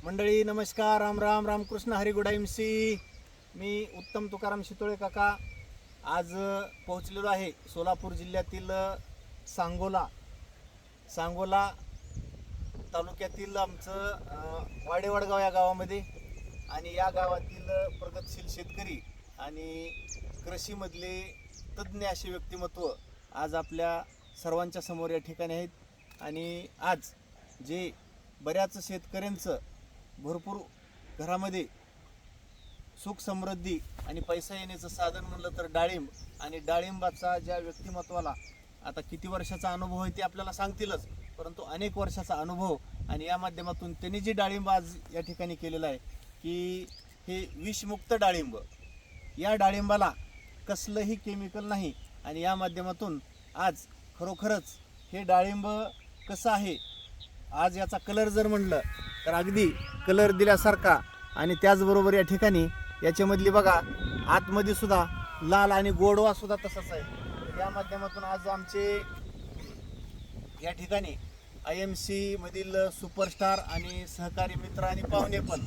मंडळी नमस्कार, Ram Ram, Ramakrishna Hari good MC. मी उत्तम तुकाराम शितोळे काका आज पोहोचलेलो आहे सोलापूर जिल्ह्यातील सांगोला तालुक्यातील आमचं वाडेवडगाव या गावामध्ये. आणि या गावातील प्रगतशील शेतकरी आणि कृषीमधले तज्ज्ञ असे व्यक्तिमत्व आज आपल्या सर्वांच्या समोर या ठिकाणी आहेत. आणि आज जे बऱ्याच शेतकऱ्यांचं भरपूर घरामध्ये सुख समृद्धी आणि पैसा येण्याचं साधन म्हणलं तर डाळिंब. आणि डाळिंबाचा ज्या व्यक्तिमत्वाला आता किती वर्षाचा अनुभव आहे ते आपल्याला सांगतीलच, परंतु अनेक वर्षाचा अनुभव आणि या माध्यमातून त्यांनी जी डाळिंब आज या ठिकाणी केलेलं आहे की हे विषमुक्त डाळिंब, या डाळिंबाला कसलंही केमिकल नाही. आणि या माध्यमातून आज खरोखरच हे डाळिंब कसं आहे, आज याचा कलर जर म्हणलं तर अगदी कलर दिल्यासारखा. आणि त्याचबरोबर या ठिकाणी याच्यामधली बघा आतमध्ये सुद्धा लाल आणि गोडवा सुद्धा तसाच आहे. या माध्यमातून आज आमचे या ठिकाणी IMC मधील सुपरस्टार आणि सहकारी मित्र आणि पाहुणे पण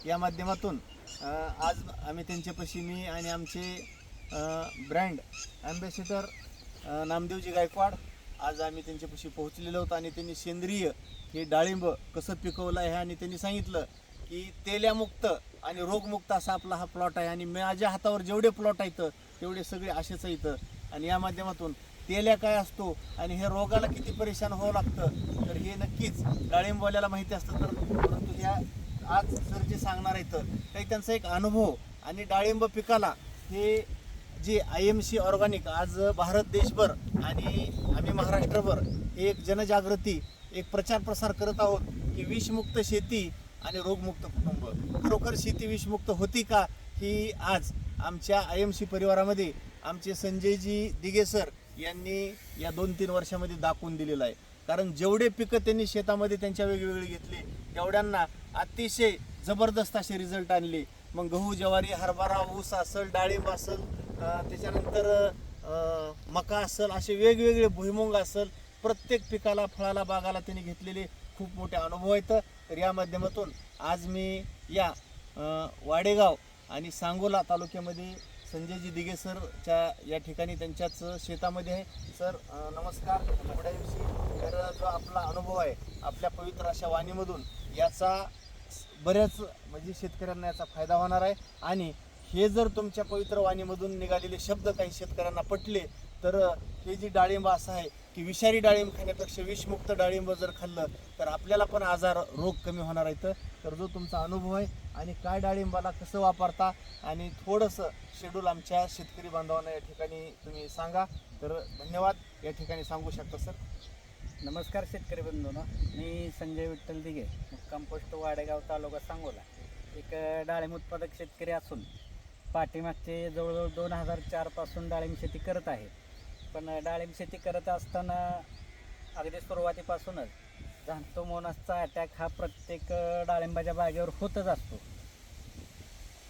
या माध्यमातून आज आम्ही त्यांच्यापाशी मी आणि आमचे ब्रँड ॲम्बॅसेडर नामदेवजी गायकवाड आज आम्ही त्यांच्यापाशी पोहोचलेलो आहोत. आणि त्यांनी सेंद्रिय हे डाळिंब कसं पिकवलं आहे आणि त्यांनी सांगितलं की तेल्यामुक्त आणि रोगमुक्त असा आपला हा प्लॉट आहे. आणि माझ्या हातावर जेवढे प्लॉट आहेत तेवढे सगळे असेच आहेत. आणि या माध्यमातून तेल्या काय असतो आणि हे रोगाला किती परेशान व्हावं लागतं तर हे नक्कीच डाळिंबवाल्याला माहिती असतं. तर परंतु ह्या आज सर जे सांगणार आहेत काही त्यांचा एक अनुभव. आणि डाळिंब पिकाला हे जे IMC ऑर्गॅनिक आज भारत देशभर आणि आम्ही महाराष्ट्रभर एक जनजागृती एक प्रचार प्रसार करत आहोत की विषमुक्त शेती आणि रोगमुक्त कुटुंब. खरोखर शेती विषमुक्त होती का ही आज आमच्या IMC परिवारामध्ये आमचे संजयजी दिघे सर यांनी या 2-3 वर्षामध्ये दाखवून दिलेलं आहे. कारण जेवढे पिकं त्यांनी शेतामध्ये त्यांच्या वेगवेगळे घेतले तेवढ्यांना अतिशय जबरदस्त असे रिझल्ट आणले. मग गहू, ज्वारी, हरभरा, ऊस असेल, डाळिंब असेल, त्याच्यानंतर मका असेल, असे वेगवेगळे भुईमुंग असेल, प्रत्येक पिकाला फळाला बागाला त्यांनी घेतलेले खूप मोठे अनुभव आहेत. तर या माध्यमातून आज मी या वाडेगाव आणि सांगोला तालुक्यामध्ये संजयजी दिघे सरच्या या ठिकाणी त्यांच्याच शेतामध्ये आहे. सर नमस्कार. तर जो आपला अनुभव आहे आपल्या पवित्र अशा वाणीमधून याचा बऱ्याच म्हणजे शेतकऱ्यांना याचा फायदा होणार आहे. आणि हे जर तुमच्या पवित्र वाणीमधून निघालेले शब्द काही शेतकऱ्यांना पटले तर हे जी डाळिंब असं आहे की विषारी डाळिंब खाण्यापेक्षा विषमुक्त डाळिंब जर खाल्लं तर आपल्याला पण आजार रोग कमी होणार आहेत. तर जो तुमचा अनुभव आहे आणि काय डाळिंबाला कसं वापरता आणि थोडंसं शेड्यूल आमच्या शेतकरी बांधवांना या ठिकाणी तुम्ही सांगा तर धन्यवाद. या ठिकाणी सांगू शकता सर. नमस्कार शेतकरी बंधूंनो, मी संजय विठ्ठल दिघे, मुक्काम पोस्ट वाडेगाव, तालुका सांगोला. एक डाळिंब उत्पादक शेतकरी असून पाठीमागचे जवळजवळ 2004 पासून डाळिंब शेती करत आहे. पण डाळिंब शेती करत असताना अगदी सुरुवातीपासूनच झांतोमोनासचा अटॅक हा प्रत्येक डाळिंबाच्या बागेवर होतच असतो.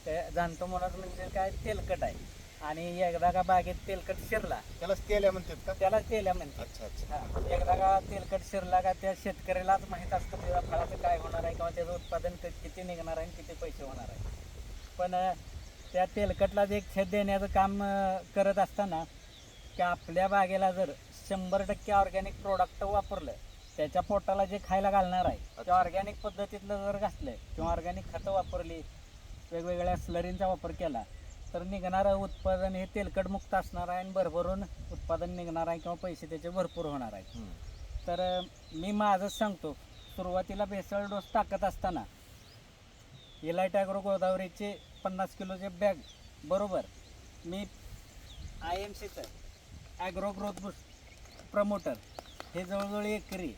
त्या झांतोमोनास म्हणजे काय, तेलकट आहे. आणि एकदा का बागेत तेलकट शिरला त्यालाच तेल्या म्हणतात का? त्यालाच तेल्या म्हणतात. अच्छा अच्छा. एकदा का तेलकट शिरला का त्या शेतकऱ्यालाच माहीत असतं त्याच्या फळाचं काय होणार आहे किंवा त्याचं उत्पादन किती निघणार आहे किती पैसे होणार आहे. पण त्या तेलकटला जे छेद देण्याचं काम करत असताना की आपल्या बागेला जर 100% ऑर्गॅनिक प्रोडक्ट वापरलं, त्याच्या पोटाला जे खायला घालणार आहे ते ऑर्गॅनिक पद्धतीतलं जर घातलं किंवा ऑर्गॅनिक खतं वापरली, वेगवेगळ्या स्लरींचा वापर केला तर निघणारं उत्पादन हे तेलकटमुक्त असणार आहे आणि भरभरून उत्पादन निघणार आहे किंवा पैसे त्याचे भरपूर होणार आहेत. तर मी माझंच सांगतो, सुरुवातीला भेसळ डोस टाकत असताना इलाइट ॲग्रो गोदावरीचे 50 किलोचे बॅग बरोबर मी IMCचं ॲग्रो ग्रोथ बूस्ट प्रमोटर हे जवळजवळ एकरी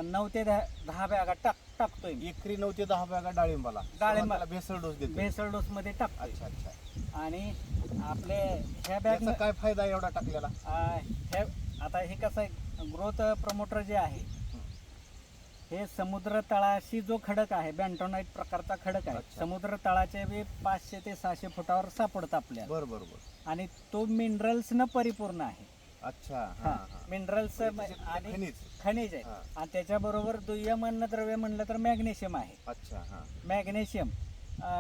9 ते 10 बॅगा टाकतोय. एकरी 9 ते 10 बॅगा डाळिंबाला भेसळ डोस देतो. भेसळ डोसमध्ये टाकतो. अच्छा अच्छा. आणि आपले ह्या बॅग काय फायदा एवढा टाकलेला? हे आता हे कसं आहे, ग्रोथ प्रमोटर जे आहे हे समुद्र तळाशी जो खडक आहे, बँटोनाइट प्रकारचा खडक आहे, समुद्र तळाचे बी 500 ते 600 फुटावर सापडतं आपल्याला. बरोबर. आणि तो मिनरल्सनं परिपूर्ण आहे. अच्छा हा हा हा मिनरल्स आणि खनिज. खनिज आहे. हा. आणि त्याच्याबरोबर दुय्यम अन्नद्रव्य म्हणलं तर मॅग्नेशियम आहे. अच्छा हा मॅग्नेशियम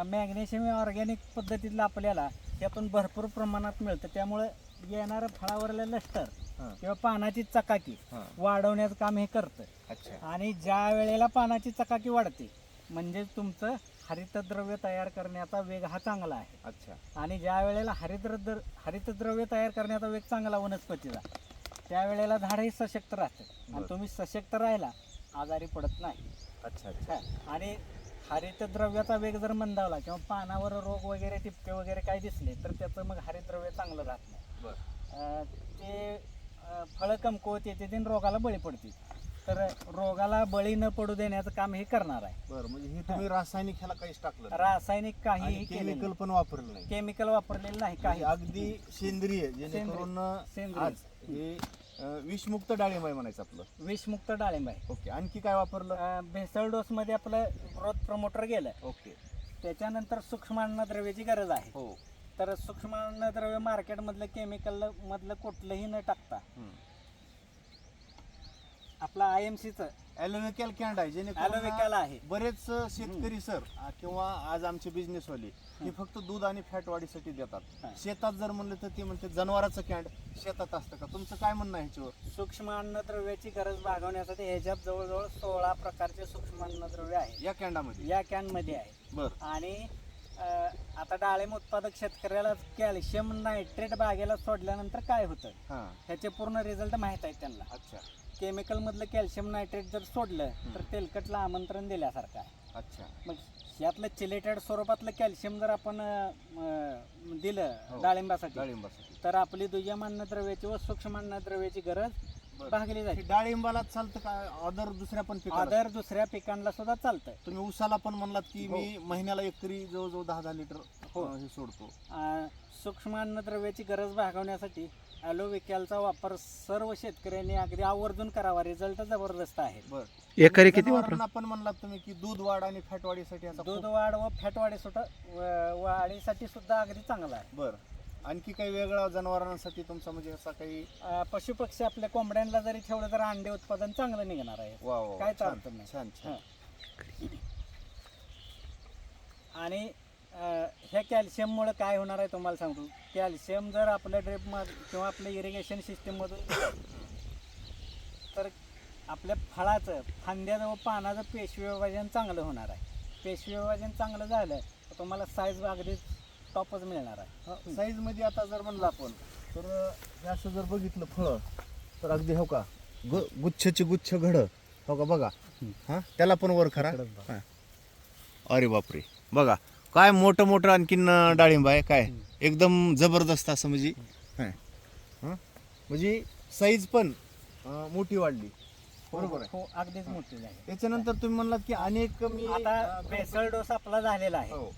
मॅग्नेशियम हे ऑर्गॅनिक पद्धतीतलं आपल्याला त्यातून भरपूर प्रमाणात मिळतं. त्यामुळे येणारं फळावरलं लष्टर हा किंवा पानाची चकाकी हा वाढवण्याचं काम हे करतं. अच्छा आणि ज्या वेळेला पानाची चकाकी वाढते म्हणजे तुमचं हरितद्रव्य तयार करण्याचा वेग हा चांगला आहे. अच्छा आणि ज्या वेळेला हरितद्रव्य तयार करण्याचा वेग चांगला वनस्पतीचा त्यावेळेला झाडही सशक्त राहतं. आणि बरं. तुम्ही सशक्त राहिला आजारी पडत नाही. अच्छा अच्छा हा. आणि हरितद्रव्याचा वेग जर मंदावला किंवा पानावर रोग वगैरे टिपके वगैरे काही दिसले तर त्याचं मग हरितद्रव्य चांगलं राहत नाही. बरं. ते फळं कमकुवत येते आणि रोगाला बळी पडते. तर रोगाला बळी न पडू देण्याचं काम हे करणार आहे. बरं म्हणजे हे तुम्ही रासायनिक ह्याला काहीच टाकलं नाही. रासायनिक काहीही केलेलं केमिकल पण वापरलं नाही. केमिकल वापरलेलं नाही काही. म्हणजे अगदी सेंद्रिय जेणेकरून सेंद्रिय. आज हे विषमुक्त डाळिंब आहे म्हणायचं आपलं. विषमुक्त डाळिंब आहे. ओके आणखी काय वापरलं? भेसळ डोस मध्ये आपलं ग्रोथ प्रमोटर गेलं. ओके त्याच्यानंतर सूक्ष्म अन्नद्रव्याची गरज आहे. हो तर सूक्ष्म अन्नद्रव्य मार्केटमधलं केमिकल मधलं कुठलंही न टाकता आपला IMCचं ॲलोवेकॅल कॅन्ड आहे जेणेकरून ॲलोवेकॅल आहे. बरेच शेतकरी सर किंवा आज आमचे बिझनेसवाले हे फक्त दूध आणि फॅट वाढीसाठी देतात. हा. शेतात जर म्हणलं तर ते म्हणते जनावराचं कॅन्ड शेतात असतं का? तुमचं काय म्हणणं आहे ह्याच्यावर? सूक्ष्म अन्नद्रव्याची गरज भागवण्यासाठी ह्याच्यात जवळजवळ 16 प्रकारचे सूक्ष्म अन्नद्रव्य आहे या कॅन्डामध्ये? या कॅन मध्ये आहे. बरं. आणि आता डाळिंब उत्पादक शेतकऱ्याला कॅल्शियम नायट्रेट बागेला सोडल्यानंतर काय होतं हां ह्याचे पूर्ण रिझल्ट माहीत आहेत त्यांना. अच्छा केमिकल मधलं कॅल्शियम नायट्रेट जर सोडलं तर तेलकटला आमंत्रण दिल्यासारखं आहे. अच्छा मग यातलं चिलेटेड स्वरूपातलं कॅल्शियम जर आपण दिलं हो. डाळिंबासाठी डाळिंबासाठी तर आपली दुय्यम अन्नद्रव्याची व सूक्ष्म अन्नद्रव्याची गरज बरं. भागली हे जाईल. डाळिंबाला चालतं का अदर दुसऱ्या पण पिकाला? अदर दुसऱ्या पिकांना सुद्धा चालतं. तुम्ही उसाला पण म्हणलात की हो. मी महिन्याला एकरी जवळजवळ 10 लिटर हो. हे सोडतो. सूक्ष्म अन्नद्रव्याची गरज भागवण्यासाठी ॲलोवेकॅलचा वापर सर्व शेतकऱ्यांनी अगदी आवर्जून करावा. रिझल्ट जबरदस्त आहे. बरं एकरी किती वापर? जनावरांना पण म्हणलात तुम्ही की दूध वाढ आणि फॅट वाढीसाठी याचा दूध खूप- वाढ व फॅट वाढीसाठी सुद्धा अगदी चांगला आहे. बरं आणखी काही वेगळा जनावरांसाठी तुमचा म्हणजे असा काही? पशुपक्षी आपल्या कोंबड्यांना जरी ठेवलं तर अंडे उत्पादन चांगलं निघणार आहे. वा वा, वा. काय छान, अडचण नाही. छान छान. आणि ह्या कॅल्शियममुळे काय होणार आहे तुम्हाला सांगतो. कॅल्शियम जर आपल्या ड्रिप किंवा आपल्या इरिगेशन सिस्टीममधून दिलं तर आपल्या फळाचं फांद्याचं व पानाचं पेशवी विभाजन चांगलं होणार आहे. पेशवी विभाजन चांगलं झालं तर तुम्हाला साईज अगदी टॉपच मिळणार आहे. साईज मध्ये आता जर म्हणलं आपण तर हे असं जर बघितलं फळं तर अगदी हो का गुच्छची गुच्छ घड हो का बघा. हा त्याला पण वर खरा. हा. अरे बापरे बघा काय मोठं मोठं आणखीन डाळिंब आहे काय एकदम जबरदस्त असं म्हणजे हा. हा. म्हणजे साईज पण मोठी वाढली. बरोबर आहे. हो अगदीच मोठी झाली. त्याच्यानंतर तुम्ही म्हणलात की अनेक मी आता भेसळ डोस आपला झालेला आहे. हो.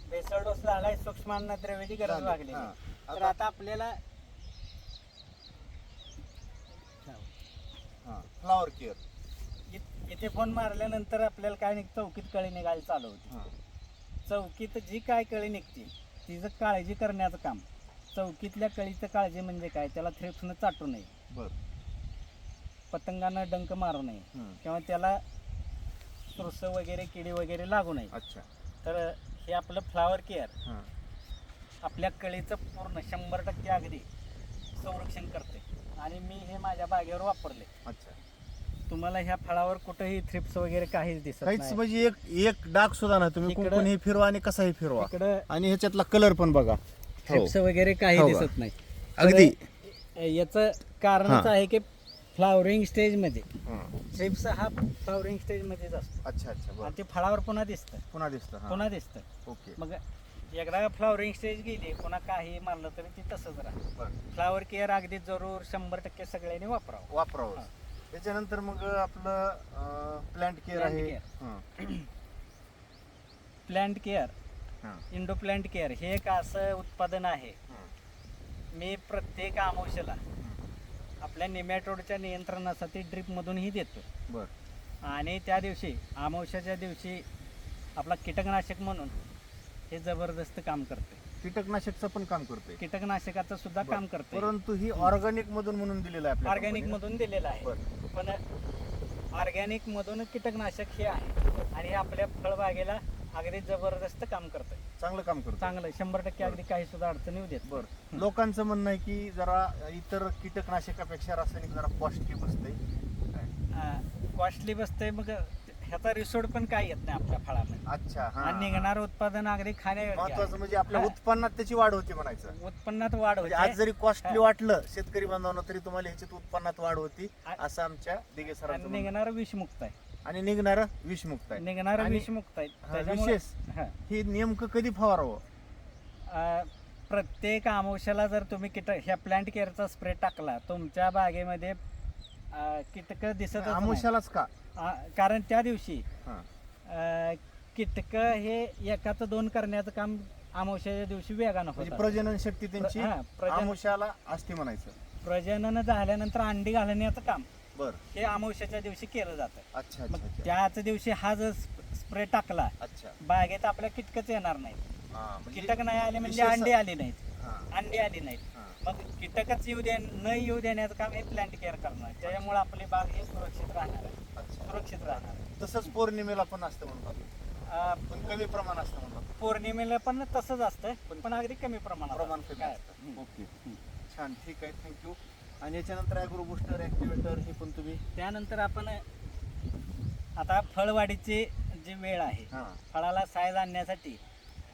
भेसळ डोस झालाय. सूक्ष्म अन्नद्रव्याची गरज झाली. लागली. हा. तर आता आपल्याला फ्लावर केअर इथे फोन मारल्यानंतर आपल्याला काय निघतं चौकीत कळी निघायला चालू होती. चौकीत जी काय कळी निघते तिचं काळजी करण्याचं काम. चौकीतल्या कळीचं काळजी म्हणजे काय त्याला थ्रिप्सनं चाटू नये. बर पतंगांना डंक मारू नये किंवा त्याला सुरस वगैरे किडी वगैरे लागू नये. अच्छा. तर हे आपलं फ्लावर केअर आपल्या कळीचं पूर्ण 100% अगदी संरक्षण करते. आणि मी हे माझ्या बागेवर वापरले. अच्छा. तुम्हाला ह्या फळावर कुठेही थ्रिप्स वगैरे काहीच दिसत काहीच नाही. म्हणजे एक डाग सुद्धा ना तुम्ही इकडं- कोणीही फिरवा आणि कसाही फिरवा इकडं आणि ह्याच्यातला कलर पण बघा. थ्रिप्स वगैरे काही हो का? दिसत नाही. अगदी याचं कारणच हा. आहे की फ्लावरिंग स्टेज मध्ये हा. थ्रिप्स हा फ्लावरिंग स्टेज मध्येच असतो. अच्छा अच्छा बरं. आणि ते फळावर पुन्हा दिसतं. पुन्हा दिसतं. हा. पुन्हा दिसतं. ओके मग एकदा फ्लावरिंग स्टेज गेली पुन्हा काही मारलं तरी ती तसंच राहतं. बरं. फ्लावर केअर अगदी जरूर 100% सगळ्यांनी वापरावं. वापरावं. हा. त्याच्यानंतर मग आपलं प्लांट केअर Plant आहे. care. हा. प्लांट केअर हा. इंडो प्लांट केअर हे एक असं उत्पादन आहे. हा. मी प्रत्येक अमावस्येला आपल्या निमॅटोडच्या नियंत्रणासाठी ड्रीपमधूनही देतो. बरं. आणि त्या दिवशी अमावस्याच्या दिवशी आपला कीटकनाशक म्हणून हे जबरदस्त काम करते. कीटकनाशकचं पण काम करतोय. कीटकनाशकाचं सुद्धा काम करते. परंतु ही ऑर्गॅनिक मधून म्हणून दिलेलं आहे आपल्या ऑर्गॅनिक मधून दिलेलं आहे. बरं. पण ऑर्गॅनिक मधून कीटकनाशक हे आहे आणि हे आपल्या फळबागेला अगदी जबरदस्त काम करतंय. चांगलं काम करतो. चांगलं 100% अगदी काही सुद्धा अडचण येऊ देत. बरं. लोकांचं म्हणणं आहे की जरा इतर कीटकनाशकापेक्षा रासायनिक जरा कॉस्टली बसते. कॉस्टली बसते, मग ह्याचा रिसोड पण काय येत नाही आपल्या फळामध्ये. अच्छा. हा. आणि निघणारं उत्पादन अगदी खाण्यायोग्य आहे. महत्वाचं म्हणजे आपल्या हा. उत्पन्नात त्याची वाढ होते म्हणायचं. उत्पन्नात वाढ म्हणजे होते आज जरी कॉस्टली हा. वाटलं शेतकरी बांधवांना तरी तुम्हाला ह्याच्यात उत्पन्नात वाढ होती आ- असं आमच्या दिघे आणि सरांचं म्हणणं. निघणारं विषमुक्त आहे. आणि निघणारं विषमुक्त आहे. निघणारं आणि- विषमुक्त आहे. हा, त्याच्यामुळे विशेष हा. हे नेमकं कधी फवारावं? प्रत्येक आमोशाला जर तुम्ही ह्या प्लांट केअरचा स्प्रे टाकला तुमच्या बागेमध्ये कीटक दिसतच नाही. आमुष्यालाच का? कारण त्या दिवशी हा. कीटक हे एकाचं 2 करण्याचं काम अमावस्याच्या दिवशी वेगानं म्हणजे होतं. प्रजनन शक्ती त्यांची आमुष्याला असते म्हणायचं. प्रजनन झाल्यानंतर अंडी घालण्याचं काम बर. हे अमावस्याच्या दिवशी केलं जातं. अच्छा मग अच्छा अच्छा. त्याच दिवशी हा जर स्प्रे टाकला अच्छा. बागेत आपल्या कीटकच येणार नाही. हा, म्हणजे कीटक नाही आले म्हणजे विशेष- अंडी आली नाहीत. हा, अंडी आली नाहीत. हा. मग कीटकच न येऊ देण्याचं काम हे प्लांट केअर करणार. त्याच्यामुळे आपली बाग ही सुरक्षित राहणार आहे. अच्छा. सुरक्षित राहणार आहे. तसंच पौर्णिमेला पण असतं म्हणतात, पण कमी प्रमाण असतं म्हणतात. पौर्णिमेला पण तसंच असतं, पण अगदी कमी प्रमाणात प्रमाण असतं. कमी काय? असतं. ओके. छान, ठीक आहे, थँक्यू. आणि याच्यानंतर ॲग्रो बुस्टर ॲक्टिवेटर हे पण तुम्ही. त्यानंतर आपण आता फळवाढीची जी वेळ आहे, हा. फळाला साईज आणण्यासाठी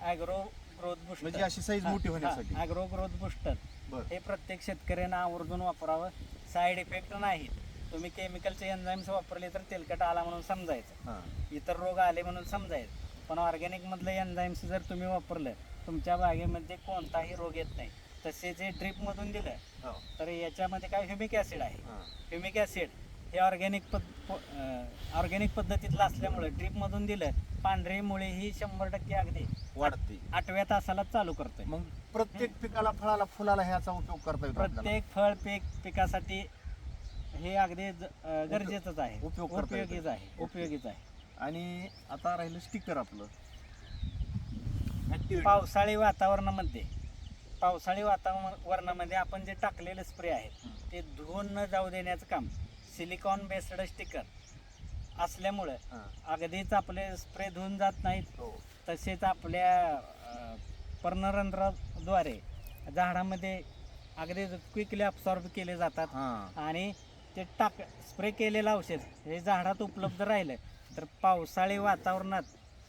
ॲग्रो ग्रोथ बुस्टर म्हणजे अशी साईज मोठी होण्यासाठी. ॲग्रो ग्रोथ बुस्टर बरं. हे प्रत्येक शेतकऱ्यांना आवर्जून वापरावं. साईड इफेक्ट नाही. तुम्ही केमिकलचे एन्झाईम्स वापरले तर तेलकट आला म्हणून समजायचं, हा. इतर रोग आले म्हणून समजायचं. पण ऑर्गॅनिक मधलं एन्झाईम्स जर तुम्ही वापरलं तुमच्या बागेमध्ये कोणताही रोग येत नाही. तसेच हे ड्रीप मधून दिलं हो. तर याच्यामध्ये काय ह्युमिक ॲसिड आहे. हा. ह्युमिक ॲसिड हे ऑर्गॅनिक पद्धतीतलं असल्यामुळे ड्रीप मधून दिलं पांढरी मुळे ही 100% अगदी वाढते. 8व्या तासाला चालू करतोय. मग प्रत्येक पिकाला, फळाला, फुलाला ह्याचा उपयोग करता येतो आपल्याला? प्रत्येक फळ पिकासाठी हे अगदी गरजेचंच आहे. उपयोग करता येतो. उपयोगीच आहे. उपयोगीच आहे. आणि आता राहिलं स्टिकर आपलं ऍक्टिव्हिटी. पावसाळी वातावरणामध्ये आपण जे टाकलेले स्प्रे आहेत ते धुवून न जाऊ देण्याचं काम सिलिकॉन बेस्ड स्टिकर असल्यामुळं हा. अगदीच आपले स्प्रे धुवून जात नाहीत. हो. तसेच आपल्या पर्णरंध्राद्वारे झाडामध्ये अगदी क्विकली अब्सॉर्ब केले जातात. हा. आणि ते स्प्रे केलेलं औषध हे झाडात उपलब्ध राहिलं तर पावसाळी वातावरणात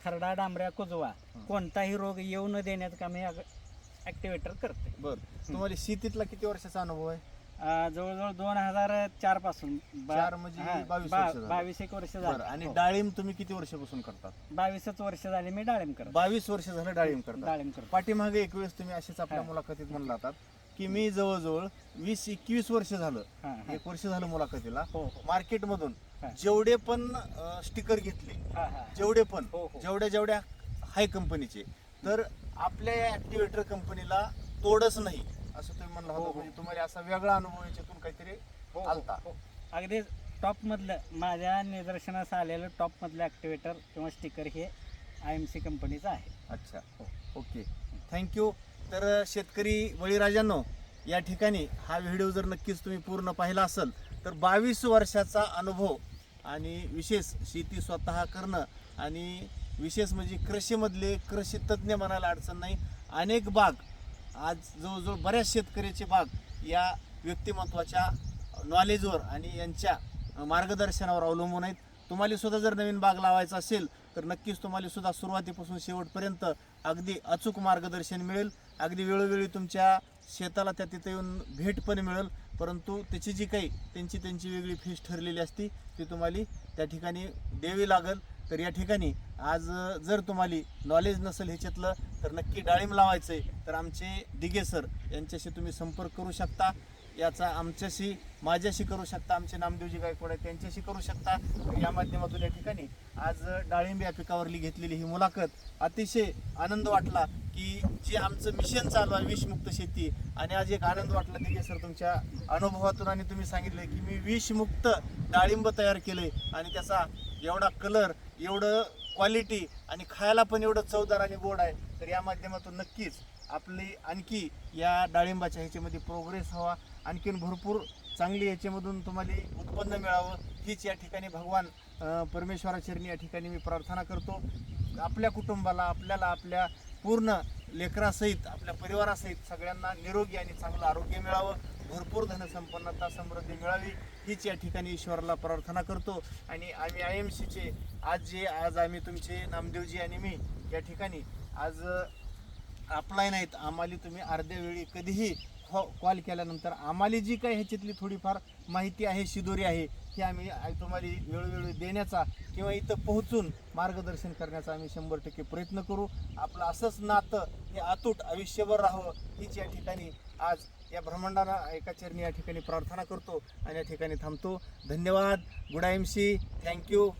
खरडा, डांबऱ्या, कुजवा कोणताही रोग येऊ न देण्याचं काम हे ऍक्टिव्हेटर करते. बर. तुम्हाला शेतीतला किती वर्षाचा अनुभव आहे? जवळजवळ 2004 पासून 4 म्हणजे 22 वर्ष झाली. 22 वर्ष बरं. झाली. आणि हो. डाळिंब तुम्ही किती वर्षापासून करतात? 22 वर्ष झाली मी डाळिंब करतो. 22 वर्ष झालं डाळिंब करतात. डाळिंब करतो. पाठीमागे एक वेळेस तुम्ही असेच आपल्या हा. मुलाखतीत म्हणला होतात की मी जवळजवळ 20-21 वर्ष झालं, हा, हा. 1 वर्ष झालं मुलाखतीला, हो, हो. मार्केटमधून हा. जेवढे पण स्टिकर घेतले, हा, हा. जेवढे पण हो, हो. जेवढ्या हाय कंपनीचे, तर आपल्या या ऍक्टिव्हेटर कंपनीला तोडच नाही असं तुम्ही म्हणलं हो, होतं. हो. म्हणजे तुम्हाला असा वेगळा अनुभव याच्यातून काहीतरी हो, हो, आलता. हो. अगदी टॉप मधलं माझ्या निदर्शनास आलेलं टॉप मधलं ऍक्टिव्हेटर किंवा स्टिकर हे IMC कंपनीचं आहे. अच्छा. हो. Okay, thank you. तर शेतकरी बळीराजांनो, या ठिकाणी हा व्हिडिओ जर नक्कीच तुम्ही पूर्ण पाहिला असेल तर 22 वर्षाचा अनुभव आणि विशेष शेती स्वतः करणं आणि विशेष म्हणजे कृषीमधले कृषी तज्ज्ञ म्हणायला अडचण नाही. अनेक बाग आज जवळजवळ बऱ्याच शेतकऱ्याचे बाग या व्यक्तिमत्वाच्या नॉलेजवर आणि यांच्या मार्गदर्शनावर अवलंबून आहेत. तुम्हाला सुद्धा जर नवीन बाग लावायचा असेल तर नक्कीच तुम्हाला सुद्धा सुरुवातीपासून शेवटपर्यंत अगदी अचूक मार्गदर्शन मिळेल. अगदी वेळोवेळी तुमच्या शेताला त्या तिथे येऊन भेट पण मिळेल. परंतु त्याची जी काही त्यांची वेगळी फीस ठरलेली असती ती तुम्हाला त्या ठिकाणी द्यावी लागेल. तर या ठिकाणी आज जर तुम्हाला नॉलेज नसेल ह्याच्यातलं तर नक्की डाळिंब लावायचं आहे तर आमचे दिघे सर यांच्याशी तुम्ही संपर्क करू शकता. याचा आमच्याशी, माझ्याशी करू शकता, आमचे नामदेवजी गायकवाड आहेत त्यांच्याशी करू शकता. या माध्यमातून या ठिकाणी आज डाळिंब या पिकावरली घेतलेली ही मुलाखत अतिशय आनंद वाटला की जे आमचं मिशन चालू आहे विषमुक्त शेती, आणि आज एक आनंद वाटला दिघे सर तुमच्या अनुभवातून, आणि तुम्ही सांगितलं की मी विषमुक्त डाळिंब तयार केले आणि त्याचा एवढा कलर, एवढं क्वालिटी आणि खायला पण एवढं चवदार आणि गोड आहे. तर या माध्यमातून नक्कीच आपली आणखी या डाळिंबाच्या ह्याच्यामध्ये प्रोग्रेस व्हावा, आणखीन भरपूर चांगली याच्यामधून तुम्हाला उत्पन्न मिळावं हीच या ठिकाणी भगवान परमेश्वराचरणी या ठिकाणी मी प्रार्थना करतो. आपल्या कुटुंबाला, आपल्याला, आपल्या पूर्ण लेकरासहित, आपल्या परिवारासहित सगळ्यांना निरोगी आणि चांगलं आरोग्य मिळावं, भरपूर धनसंपन्नता, समृद्धी मिळावी हीच या ठिकाणी ईश्वराला प्रार्थना करतो. आणि आम्ही IMCचे आज आम्ही तुमचे नामदेवजी आणि मी या ठिकाणी आज आपलाय नाहीत, आम्हाला तुम्ही अर्ध्या वेळी कधीही कॉल केल्यानंतर आम्हाला जी काही ह्याच्यातली थोडीफार माहिती आहे, शिदोरी आहे, ही आम्ही तुम्हाला वेळोवेळी देण्याचा किंवा इथं पोहोचून मार्गदर्शन करण्याचा आम्ही 100% प्रयत्न करू. आपलं असंच नातं हे अतूट आयुष्यभर राहावं हीच या ठिकाणी आज या ब्रह्मांडाला एका चरणी या ठिकाणी प्रार्थना करतो आणि या ठिकाणी थांबतो. धन्यवाद. Good IMC. थँक्यू.